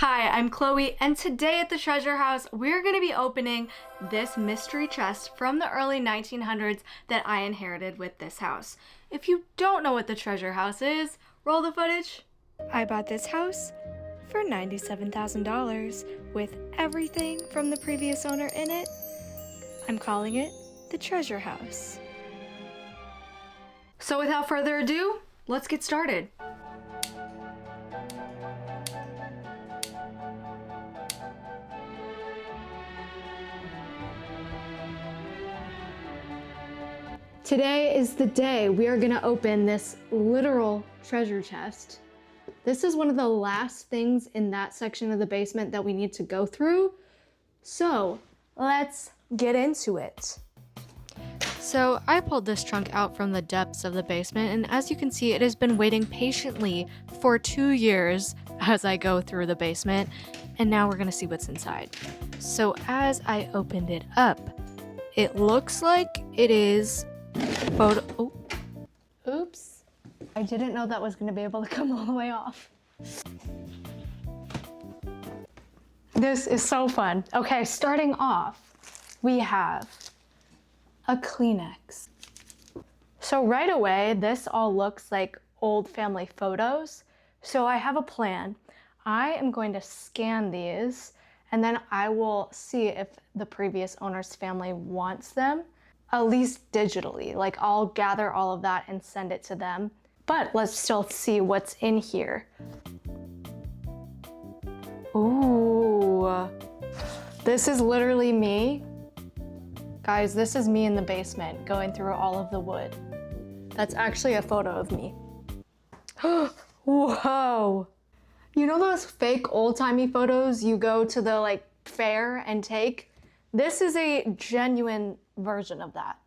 Hi, I'm Chloe, and today at the Treasure House, we're going to be opening this mystery chest from the early 1900s that I inherited with this house. If you don't know what the Treasure House is, roll the footage. I bought this house for $97,000 with everything from the previous owner in it. I'm calling it the Treasure House. So without further ado, let's get started. Today is the day we are gonna open this literal treasure chest. This is one of the last things in that section of the basement that we need to go through. So let's get into it. So I pulled this trunk out from the depths of the basement, and as you can see, it has been waiting patiently for 2 years as I go through the basement, and now we're gonna see what's inside. So as I opened it up, it looks like it is oops. I didn't know that was gonna be able to come all the way off. This is so fun. Okay, starting off, we have a Kleenex. So right away, this all looks like old family photos. So I have a plan. I am going to scan these, and then I will see if the previous owner's family wants them, at least digitally. Like, I'll gather all of that and send it to them. But let's still see what's in here. Ooh, this is literally me. Guys, this is me in the basement going through all of the wood. That's actually a photo of me. Whoa. You know those fake old-timey photos you go to the fair and take? This is a genuine version of that.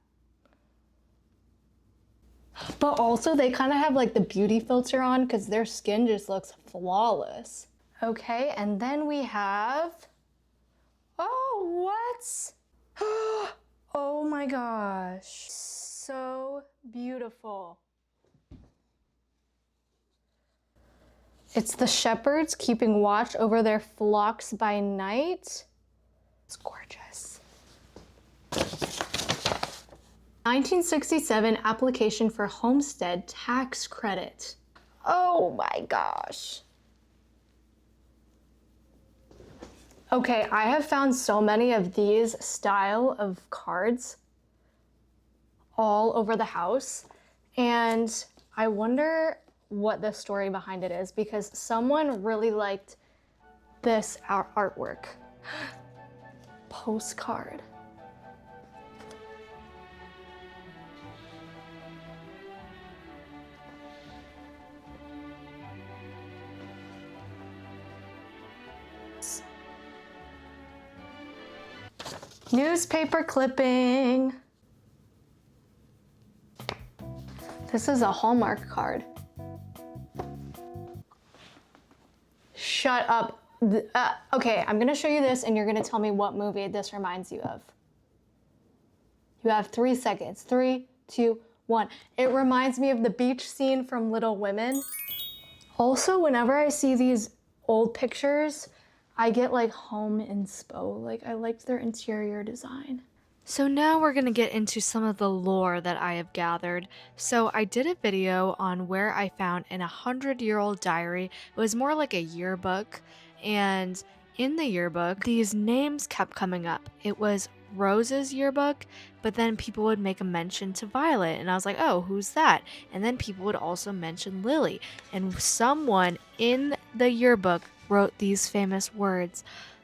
But also they kind of have the beauty filter on because their skin just looks flawless. Okay, and then we have, oh, what? Oh my gosh, so beautiful. It's the shepherds keeping watch over their flocks by night. It's gorgeous. 1967 application for homestead tax credit. Oh my gosh. Okay, I have found so many of these style of cards all over the house, and I wonder what the story behind it is because someone really liked this artwork. Postcard. Newspaper clipping. This is a Hallmark card. Shut up. Okay, I'm gonna show you this and you're gonna tell me what movie this reminds you of. You have 3 seconds. 3, 2, 1. It reminds me of the beach scene from Little Women. Also, whenever I see these old pictures, I get home inspo. I liked their interior design. So now we're gonna get into some of the lore that I have gathered. So I did a video on where I found an 100-year-old diary. It was more like a yearbook, and in the yearbook, these names kept coming up. It was Rose's yearbook, but then people would make a mention to Violet, and I was like, oh, who's that? And then people would also mention Lily, and someone in the yearbook wrote these famous words: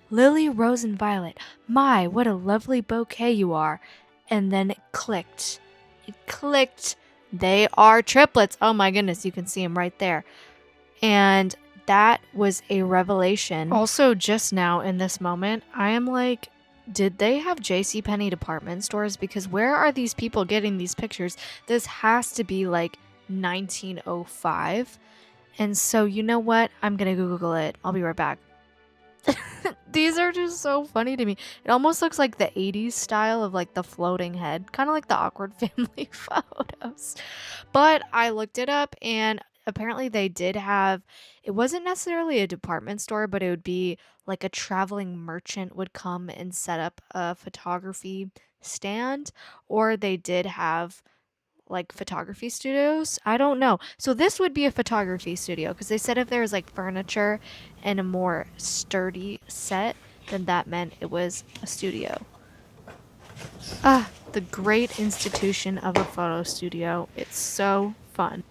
Lily, Rose, and Violet, my, what a lovely bouquet you are. And then it clicked. It clicked. They are triplets. Oh my goodness, you can see them right there. And that was a revelation. Also, just now in this moment, I am like, did they have JCPenney department stores? Because where are these people getting these pictures? This has to be 1905. And so, you know what? I'm gonna Google it. I'll be right back. These are just so funny to me. It almost looks like the 80s style of the floating head, kind of like the Awkward Family photos. But I looked it up, and apparently they did have, it wasn't necessarily a department store, but it would be like a traveling merchant would come and set up a photography stand, or they did have like photography studios. I don't know. So this would be a photography studio because they said if there was like furniture and a more sturdy set, then that meant it was a studio. Ah, the great institution of a photo studio. It's so fun.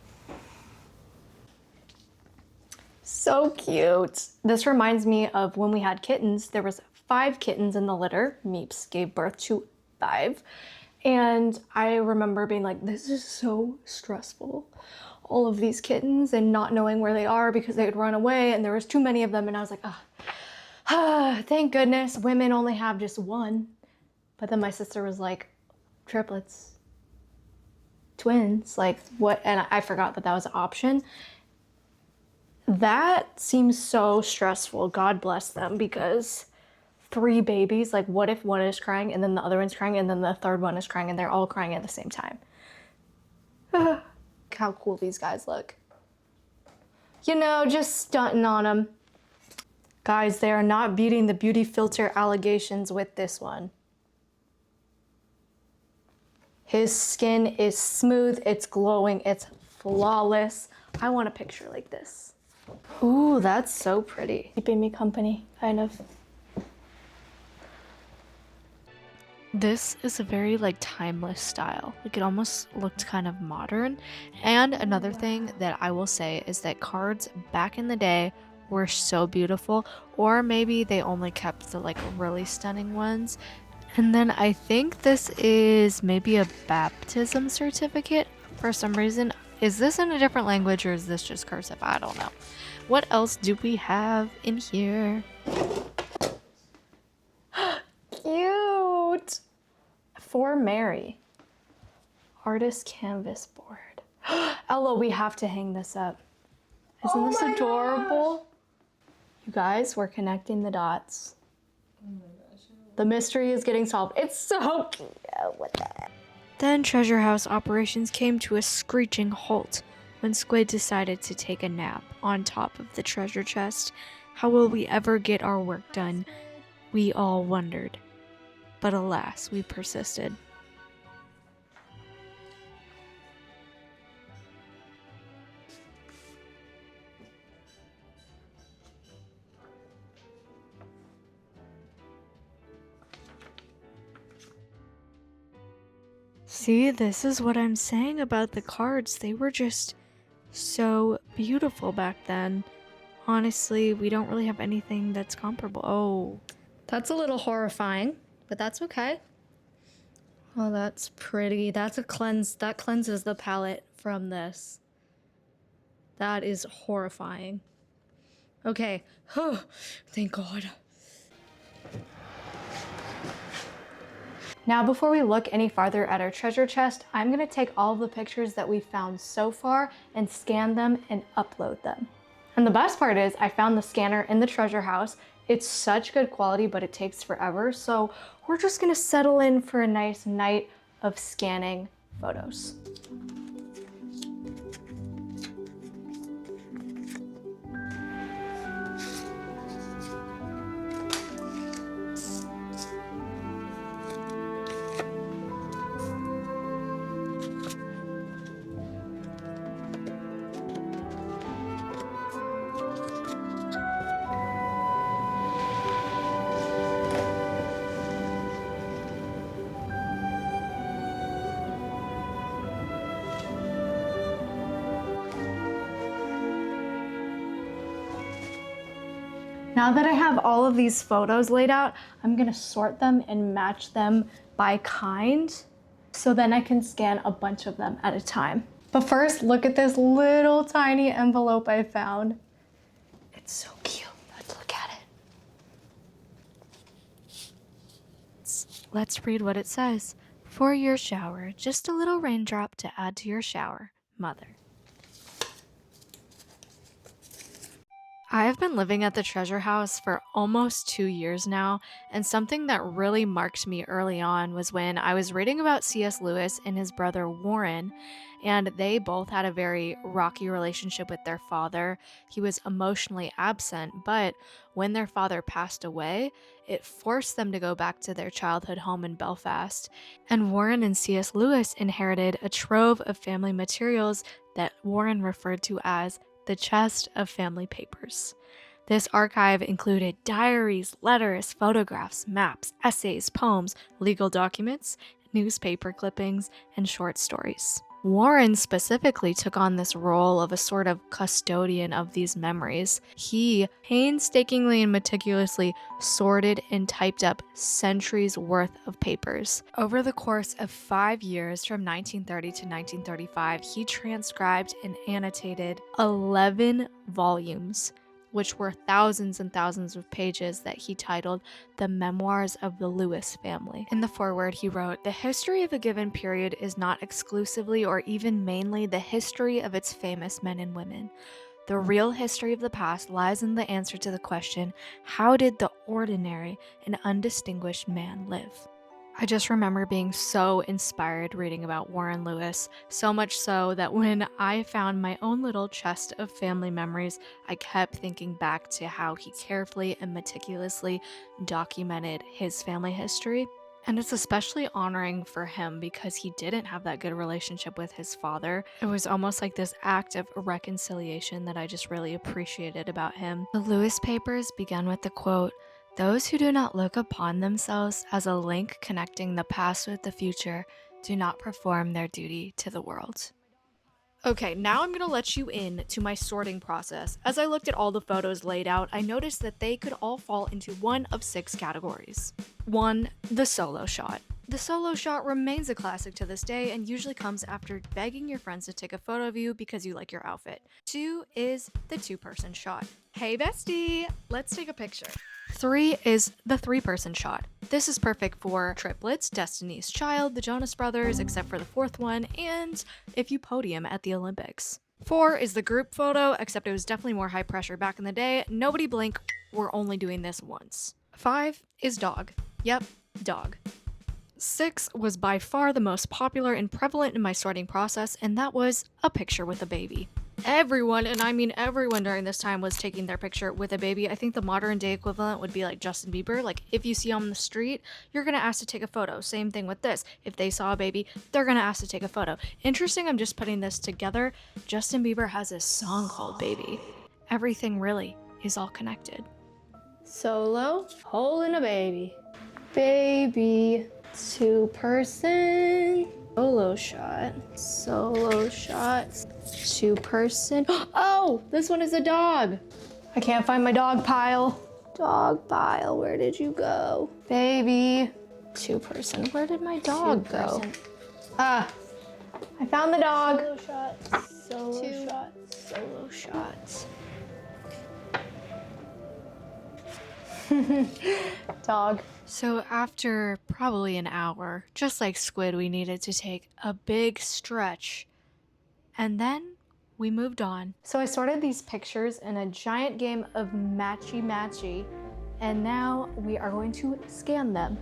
So cute. This reminds me of when we had kittens. There was 5 kittens in the litter. Meeps gave birth to 5. And I remember being like, this is so stressful. All of these kittens and not knowing where they are because they would run away and there was too many of them. And I was like, thank goodness women only have just one. But then my sister was like, triplets, twins, like what? And I forgot that that was an option. That seems so stressful. God bless them, because 3 babies, like what if one is crying and then the other one's crying and then the third one is crying and they're all crying at the same time? How cool these guys look. You know, just stunting on them. Guys, they are not beating the beauty filter allegations with this one. His skin is smooth, it's glowing, it's flawless. I want a picture like this. Ooh, that's so pretty. Keeping me company, kind of. This is a very like timeless style. Like it almost looked kind of modern. And another thing that I will say is that cards back in the day were so beautiful, or maybe they only kept the like really stunning ones. And then I think this is maybe a baptism certificate for some reason. Is this in a different language or is this just cursive? I don't know. What else do we have in here? Cute. For Mary. Artist canvas board. Ella, we have to hang this up. Isn't this adorable? You guys, we're connecting the dots. Oh my gosh. The mystery is getting solved. It's so cute. What the heck? Then Treasure House operations came to a screeching halt when Squid decided to take a nap on top of the treasure chest. How will we ever get our work done? We all wondered. But alas, we persisted. See, this is what I'm saying about the cards. They were just so beautiful back then. Honestly, we don't really have anything that's comparable. Oh, That's a little horrifying, but that's okay. Oh, that's pretty. That's a cleanse. That cleanses the palette from this. That is horrifying. Okay. Oh, thank God. Now, before we look any farther at our treasure chest, I'm gonna take all of the pictures that we found so far and scan them and upload them. And the best part is I found the scanner in the treasure house. It's such good quality, but it takes forever. So we're just gonna settle in for a nice night of scanning photos. Now that I have all of these photos laid out, I'm gonna sort them and match them by kind, so then I can scan a bunch of them at a time. But first, look at this little tiny envelope I found. It's so cute. Let's look at it. let's read what it says. For your shower, just a little raindrop to add to your shower. Mother. I have been living at the treasure house for almost 2 years now, and something that really marked me early on was when I was reading about C.S. Lewis and his brother Warren, and they both had a very rocky relationship with their father. He was emotionally absent, but when their father passed away, it forced them to go back to their childhood home in Belfast. And Warren and C.S. Lewis inherited a trove of family materials that Warren referred to as the chest of family papers. This archive included diaries, letters, photographs, maps, essays, poems, legal documents, newspaper clippings, and short stories. Warren specifically took on this role of a sort of custodian of these memories. He painstakingly and meticulously sorted and typed up centuries worth of papers. Over the course of 5 years, from 1930 to 1935, he transcribed and annotated 11 volumes, which were thousands and thousands of pages that he titled The Memoirs of the Lewis Family. In the foreword, he wrote, "The history of a given period is not exclusively or even mainly the history of its famous men and women. The real history of the past lies in the answer to the question, how did the ordinary and undistinguished man live?" I just remember being so inspired reading about Warren Lewis, so much so that when I found my own little chest of family memories, I kept thinking back to how he carefully and meticulously documented his family history. And it's especially honoring for him because he didn't have that good relationship with his father. It was almost like this act of reconciliation that I just really appreciated about him. The Lewis papers began with the quote, "Those who do not look upon themselves as a link connecting the past with the future do not perform their duty to the world." Okay, now I'm gonna let you in to my sorting process. As I looked at all the photos laid out, I noticed that they could all fall into one of 6 categories. 1. The solo shot. The solo shot remains a classic to this day and usually comes after begging your friends to take a photo of you because you like your outfit. 2 is the 2-person shot. Hey bestie, let's take a picture. 3 is the 3-person shot. This is perfect for triplets, Destiny's Child, the Jonas Brothers, except for the 4th one, and if you podium at the Olympics. 4 is the group photo, except it was definitely more high pressure back in the day. Nobody blink, we're only doing this once. 5 is dog. Yep, dog. 6 was by far the most popular and prevalent in my sorting process, and that was a picture with a baby. Everyone, and I mean everyone during this time, was taking their picture with a baby. I think the modern day equivalent would be like Justin Bieber. Like, if you see him on the street, you're gonna ask to take a photo. Same thing with this. If they saw a baby, they're gonna ask to take a photo. Interesting, I'm just putting this together. Justin Bieber has a song called Baby. Everything really is all connected. Solo, holding a baby. Baby, 2-person. Solo shot, 2-person. Oh, this one is a dog. I can't find my dog pile. Dog pile, where did you go? Baby, 2-person. Where did my dog go? Ah, I found the dog. Solo shots. Dog. So after probably an hour, just like Squid, we needed to take a big stretch. And then we moved on. So I sorted these pictures in a giant game of matchy-matchy, and now we are going to scan them.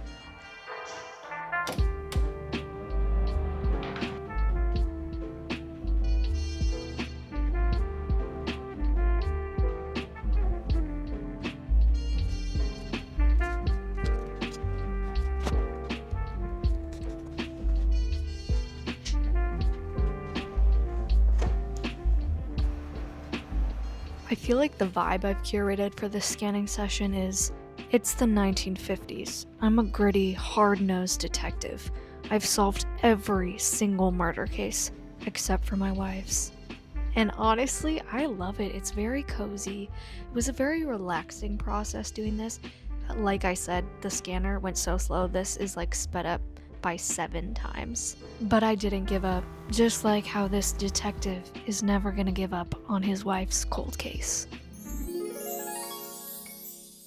I feel like the vibe I've curated for this scanning session is, it's the 1950s. I'm a gritty, hard-nosed detective. I've solved every single murder case, except for my wife's. And honestly, I love it. It's very cozy. It was a very relaxing process doing this. Like I said, the scanner went so slow, this is like sped up by 7 times. But I didn't give up, just like how this detective is never gonna give up on his wife's cold case.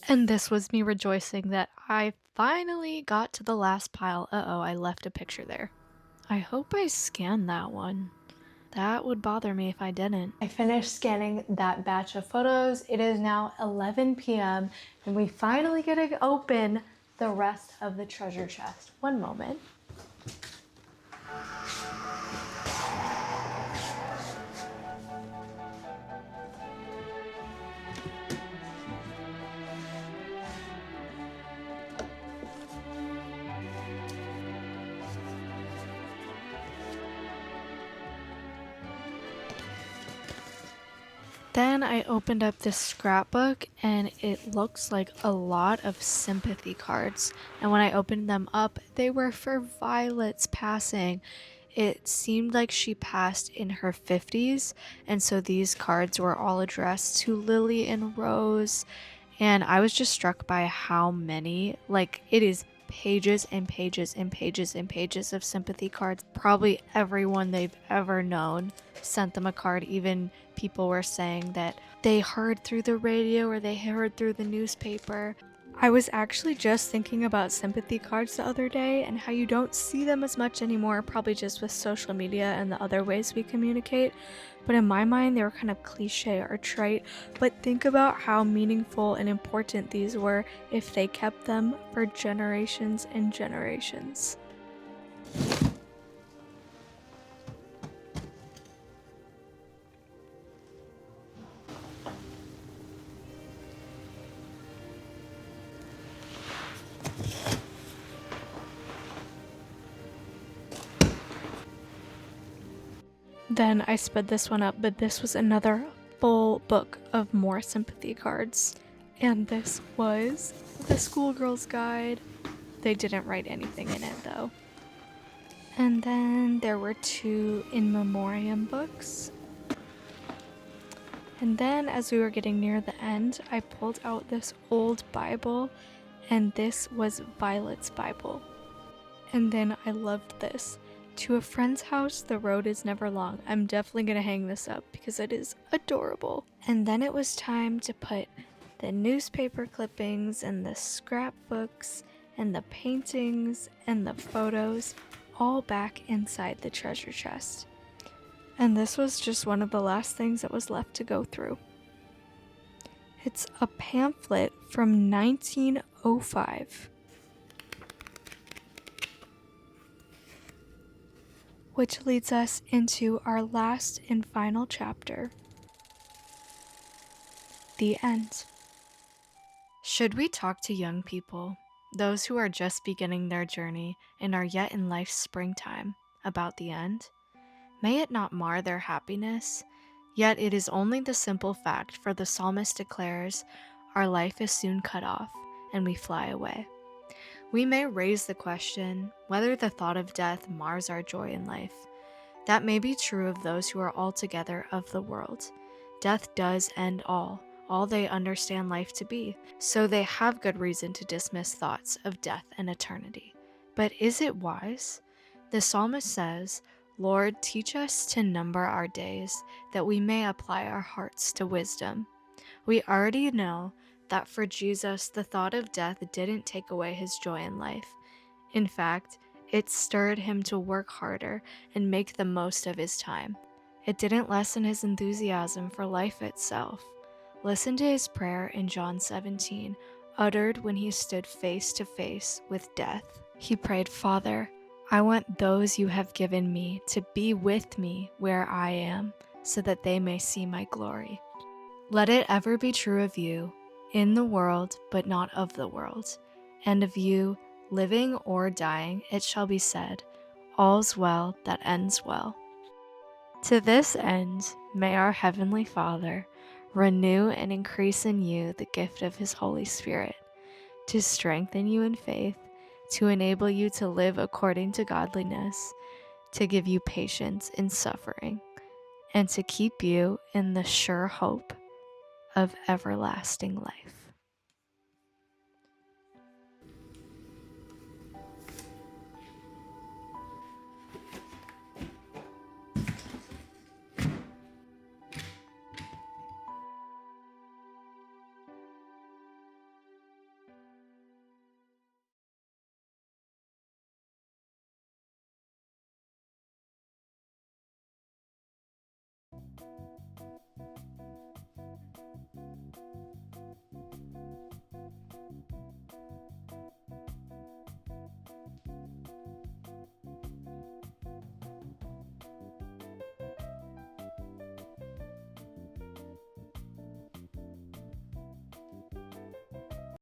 And this was me rejoicing that I finally got to the last pile. Uh-oh, I left a picture there. I hope I scanned that one. That would bother me if I didn't. I finished scanning that batch of photos. It is now 11 p.m. and we finally get to open the rest of the treasure chest. One moment. Then I opened up this scrapbook and it looks like a lot of sympathy cards. And when I opened them up, they were for Violet's passing. It seemed like she passed in her 50s, and so these cards were all addressed to Lily and Rose. And I was just struck by how many, like, it is pages and pages and pages and pages of sympathy cards. Probably everyone they've ever known sent them a card. Even people were saying that they heard through the radio or they heard through the newspaper. I was actually just thinking about sympathy cards the other day and how you don't see them as much anymore, probably just with social media and the other ways we communicate. But in my mind, they were kind of cliche or trite. But think about how meaningful and important these were if they kept them for generations and generations. Then I sped this one up, but this was another full book of more sympathy cards. And this was the schoolgirl's guide. They didn't write anything in it though. And then there were 2 in memoriam books. And then as we were getting near the end, I pulled out this old Bible, and this was Violet's Bible. And then I loved this. To a friend's house, the road is never long. I'm definitely gonna hang this up because it is adorable. And then it was time to put the newspaper clippings and the scrapbooks and the paintings and the photos all back inside the treasure chest. And this was just one of the last things that was left to go through. It's a pamphlet from 1905. Which leads us into our last and final chapter, the end. Should we talk to young people, those who are just beginning their journey and are yet in life's springtime, about the end? May it not mar their happiness, yet it is only the simple fact, for the psalmist declares, our life is soon cut off, and we fly away. We may raise the question whether the thought of death mars our joy in life. That may be true of those who are altogether of the world. Death does end all they understand life to be, so they have good reason to dismiss thoughts of death and eternity. But is it wise? The psalmist says, Lord, teach us to number our days, that we may apply our hearts to wisdom. We already know that for Jesus, the thought of death didn't take away his joy in life. In fact, it stirred him to work harder and make the most of his time. It didn't lessen his enthusiasm for life itself. Listen to his prayer in John 17, uttered when he stood face to face with death. He prayed, Father, I want those you have given me to be with me where I am, so that they may see my glory. Let it ever be true of you, in the world, but not of the world, and of you, living or dying, it shall be said, all's well that ends well. To this end, may our Heavenly Father renew and increase in you the gift of his Holy Spirit, to strengthen you in faith, to enable you to live according to godliness, to give you patience in suffering, and to keep you in the sure hope of everlasting life.